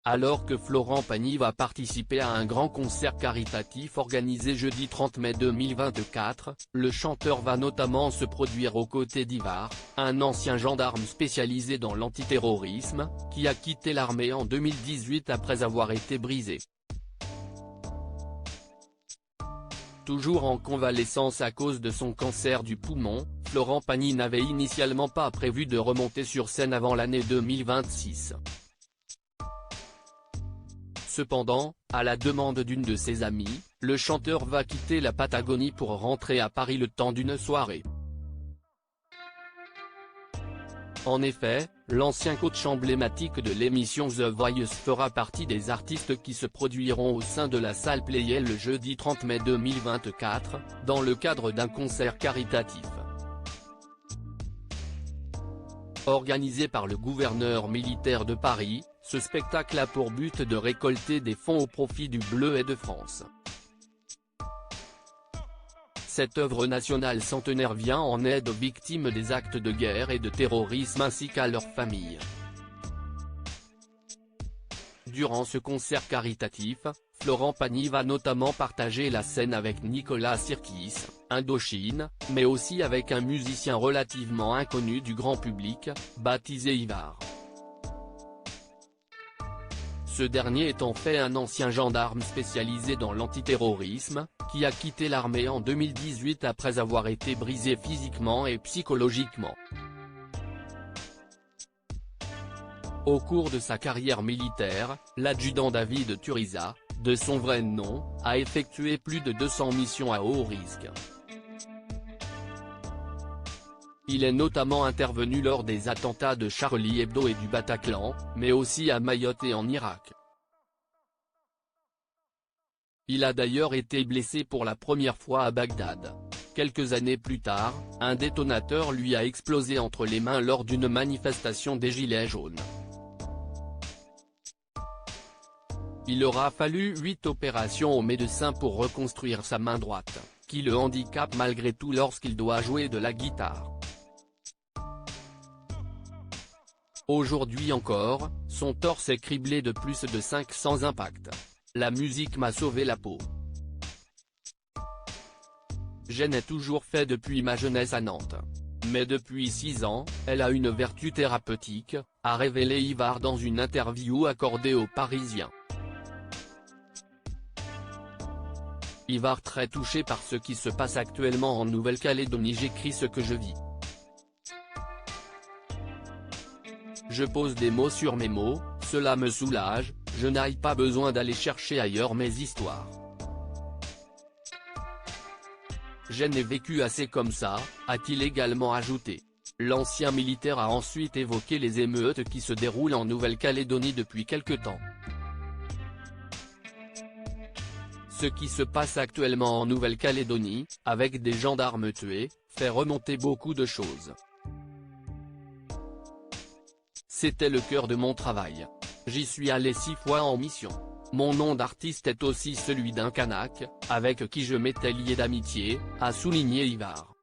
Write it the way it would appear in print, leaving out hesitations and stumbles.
Alors que Florent Pagny va participer à un grand concert caritatif organisé jeudi 30 mai 2024, le chanteur va notamment se produire aux côtés d'Ivar, un ancien gendarme spécialisé dans l'antiterrorisme, qui a quitté l'armée en 2018 après avoir été brisé. Toujours en convalescence à cause de son cancer du poumon, Florent Pagny n'avait initialement pas prévu de remonter sur scène avant l'année 2026. Cependant, à la demande d'une de ses amies, le chanteur va quitter la Patagonie pour rentrer à Paris le temps d'une soirée. En effet, l'ancien coach emblématique de l'émission The Voice fera partie des artistes qui se produiront au sein de la salle Pleyel le jeudi 30 mai 2024, dans le cadre d'un concert caritatif. Organisé par le gouverneur militaire de Paris, ce spectacle a pour but de récolter des fonds au profit du Bleuet de France. Cette œuvre nationale centenaire vient en aide aux victimes des actes de guerre et de terrorisme ainsi qu'à leurs familles. Durant ce concert caritatif, Florent Pagny va notamment partager la scène avec Nicolas Sirkis, Indochine, mais aussi avec un musicien relativement inconnu du grand public, baptisé Ivar. Ce dernier est en fait un ancien gendarme spécialisé dans l'antiterrorisme, qui a quitté l'armée en 2018 après avoir été brisé physiquement et psychologiquement. Au cours de sa carrière militaire, l'adjudant David Turiza, de son vrai nom, a effectué plus de 200 missions à haut risque. Il est notamment intervenu lors des attentats de Charlie Hebdo et du Bataclan, mais aussi à Mayotte et en Irak. Il a d'ailleurs été blessé pour la première fois à Bagdad. Quelques années plus tard, un détonateur lui a explosé entre les mains lors d'une manifestation des Gilets jaunes. Il aura fallu 8 opérations au médecin pour reconstruire sa main droite, qui le handicape malgré tout lorsqu'il doit jouer de la guitare. Aujourd'hui encore, son torse est criblé de plus de 500 impacts. La musique m'a sauvé la peau. J'en ai toujours fait depuis ma jeunesse à Nantes. Mais depuis 6 ans, elle a une vertu thérapeutique, a révélé Ivar dans une interview accordée aux Parisiens. Ivar très touché par ce qui se passe actuellement en Nouvelle-Calédonie. J'écris ce que je vis. Je pose des mots sur mes mots, cela me soulage, je n'ai pas besoin d'aller chercher ailleurs mes histoires. J'en ai vécu assez comme ça, a-t-il également ajouté. L'ancien militaire a ensuite évoqué les émeutes qui se déroulent en Nouvelle-Calédonie depuis quelque temps. Ce qui se passe actuellement en Nouvelle-Calédonie, avec des gendarmes tués, fait remonter beaucoup de choses. C'était le cœur de mon travail. J'y suis allé 6 fois en mission. Mon nom d'artiste est aussi celui d'un Kanak, avec qui je m'étais lié d'amitié, a souligné Ivar.